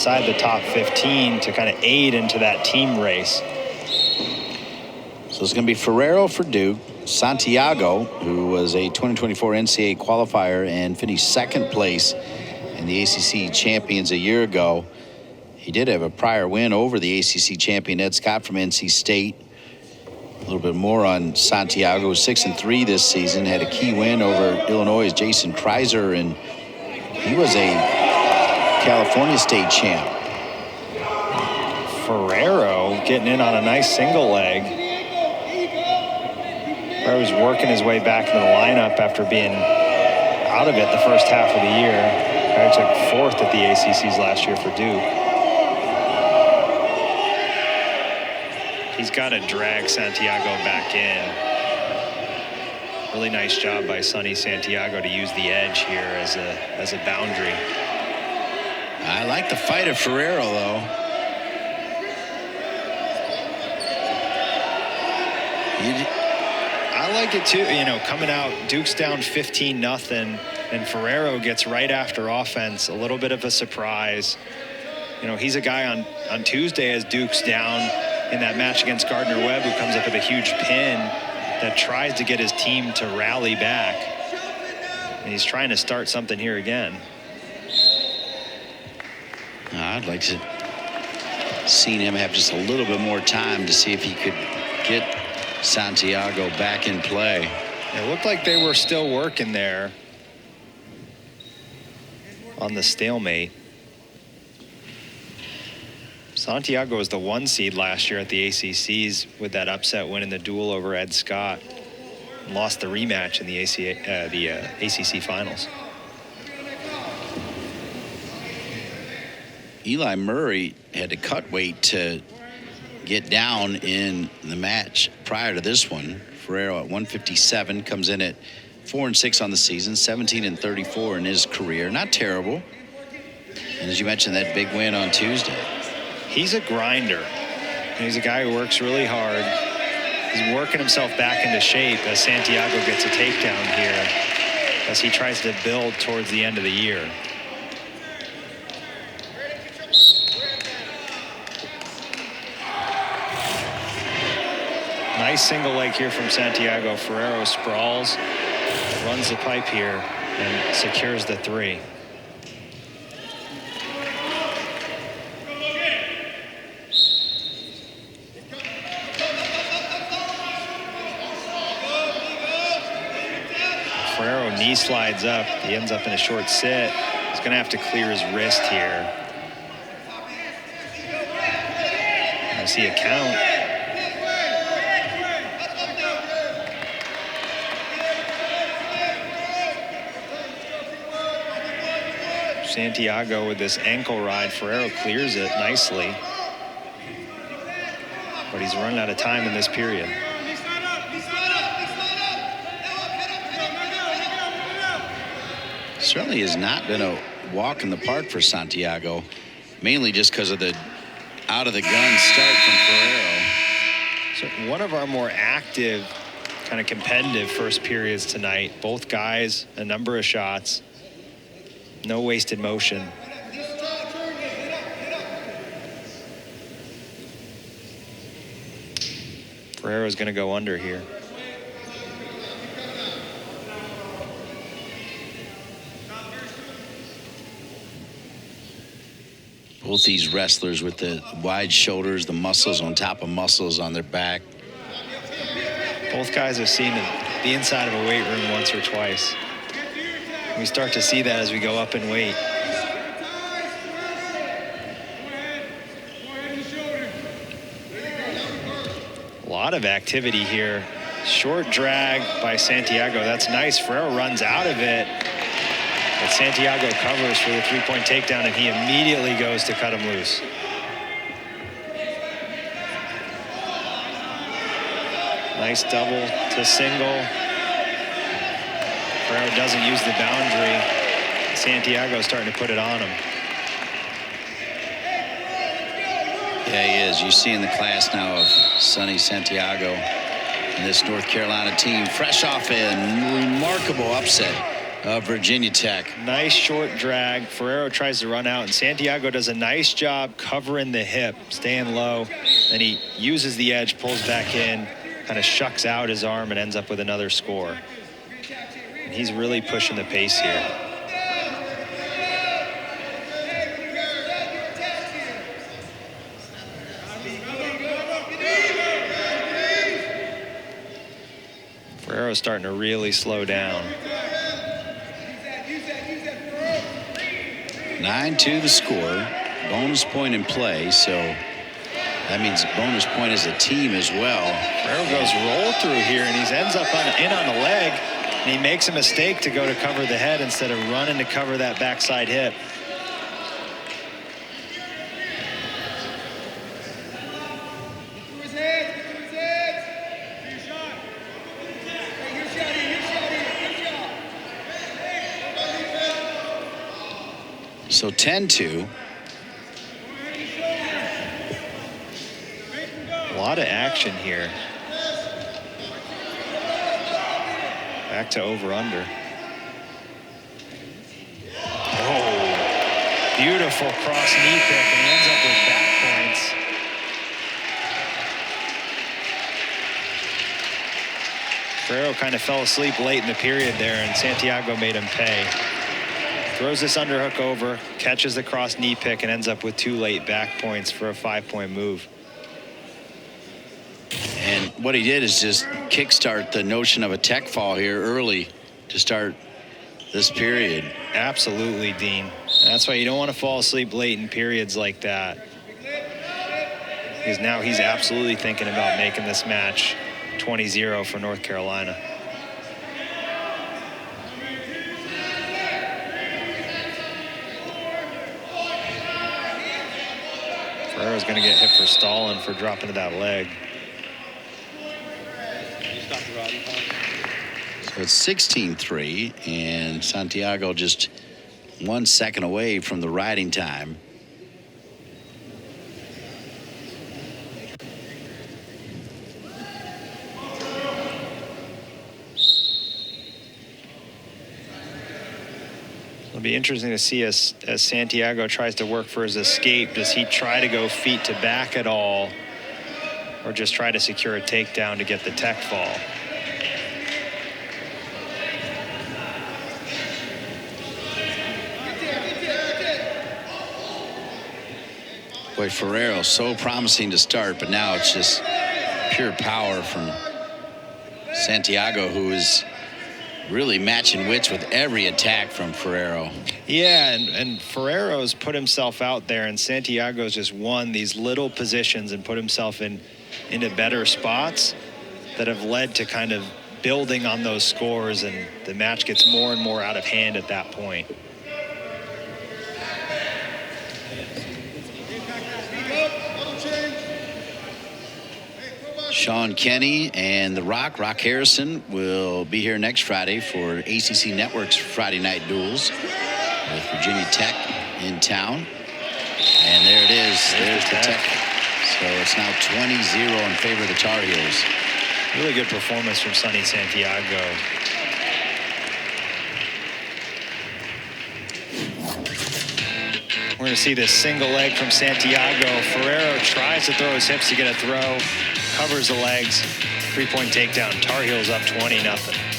inside the top 15 to kind of aid into that team race. So it's going to be Ferrero for Duke. Santiago, who was a 2024 NCAA qualifier and finished second place in the ACC champions a year ago. He did have a prior win over the ACC champion Ed Scott from NC State. A little bit more on Santiago. 6-3 this season. Had a key win over Illinois' Jason Kreiser, and he was a California State champ. Ferrero getting in on a nice single leg. Ferrero's working his way back into the lineup after being out of it the first half of the year. He took 4th at the ACCs last year for Duke. He's got to drag Santiago back in. Really nice job by Sonny Santiago to use the edge here as a boundary. I like the fight of Ferrero, though. I like it too. You know, coming out, Duke's down 15-0, and Ferrero gets right after offense. A little bit of a surprise. You know, he's a guy on Tuesday as Duke's down in that match against Gardner-Webb, who comes up with a huge pin that tries to get his team to rally back. And he's trying to start something here again. I'd like to see him have just a little bit more time to see if he could get Santiago back in play. It looked like they were still working there on the stalemate. Santiago was the 1 seed last year at the ACCs with that upset win in the duel over Ed Scott. And lost the rematch in the ACC finals. Eli Murray had to cut weight to get down in the match prior to this one. Ferrero at 157 comes in at 4-6 on the season, 17-34 in his career. Not terrible. And as you mentioned, that big win on Tuesday. He's a grinder. He's a guy who works really hard. He's working himself back into shape as Santiago gets a takedown here as he tries to build towards the end of the year. Nice single leg here from Santiago. Ferrero sprawls, runs the pipe here, and secures the 3. Ferrero knee slides up. He ends up in a short sit. He's going to have to clear his wrist here. I see a count. Santiago with this ankle ride. Ferrero clears it nicely. But he's run out of time in this period. Certainly has not been a walk in the park for Santiago, mainly just because of the out-of-the-gun start from Ferrero. So one of our more active, kind of competitive first periods tonight. Both guys, a number of shots. No wasted motion. Ferrero's going to go under here. Both these wrestlers with the wide shoulders, the muscles on top of muscles on their back. Both guys have seen the inside of a weight room once or twice. We start to see that as we go up in weight. A lot of activity here. Short drag by Santiago. That's nice. Ferrero runs out of it. But Santiago covers for the 3-point takedown, and he immediately goes to cut him loose. Nice double to single. Ferrero doesn't use the boundary. Santiago starting to put it on him. Yeah, he is. You see in the class now of Sonny Santiago and this North Carolina team, fresh off a remarkable upset of Virginia Tech. Nice short drag. Ferrero tries to run out, and Santiago does a nice job covering the hip, staying low. Then he uses the edge, pulls back in, kind of shucks out his arm, and ends up with another score. And he's really pushing the pace here. Ferrero's starting to really slow down. 9-2 the score. Bonus point in play, so that means bonus point as a team as well. Ferrero goes roll through here, and he ends up in on the leg, and he makes a mistake to go to cover the head instead of running to cover that backside hip. So 10-2. A lot of action here. Back to over-under. Oh, beautiful cross knee pick, and he ends up with back points. Ferrero kind of fell asleep late in the period there, and Santiago made him pay. Throws this underhook over, catches the cross knee pick, and ends up with 2 late back points for a 5-point move. And what he did is just kickstart the notion of a tech fall here early to start this period. Absolutely, Dean. That's why you don't want to fall asleep late in periods like that. Because now he's absolutely thinking about making this match 20-0 for North Carolina. Ferrero's going to get hit for stalling for dropping to that leg. So it's 16-3, and Santiago just 1 second away from the riding time. It'll be interesting to see as Santiago tries to work for his escape. Does he try to go feet to back at all, or just try to secure a takedown to get the tech fall? Boy, Ferrero, so promising to start, but now it's just pure power from Santiago, who is really matching wits with every attack from Ferrero. Yeah, and Ferrero's put himself out there, and Santiago's just won these little positions and put himself into better spots that have led to kind of building on those scores, and the match gets more and more out of hand at that point. Sean Kenny and the Rock Harrison will be here next Friday for ACC Network's Friday Night Duels with Virginia Tech in town. And there it is. There's the Tech. So it's now 20-0 in favor of the Tar Heels. Really good performance from Sonny Santiago. We're going to see this single leg from Santiago. Ferrero tries to throw his hips to get a throw, covers the legs, 3-point takedown. Tar Heels up 20-0.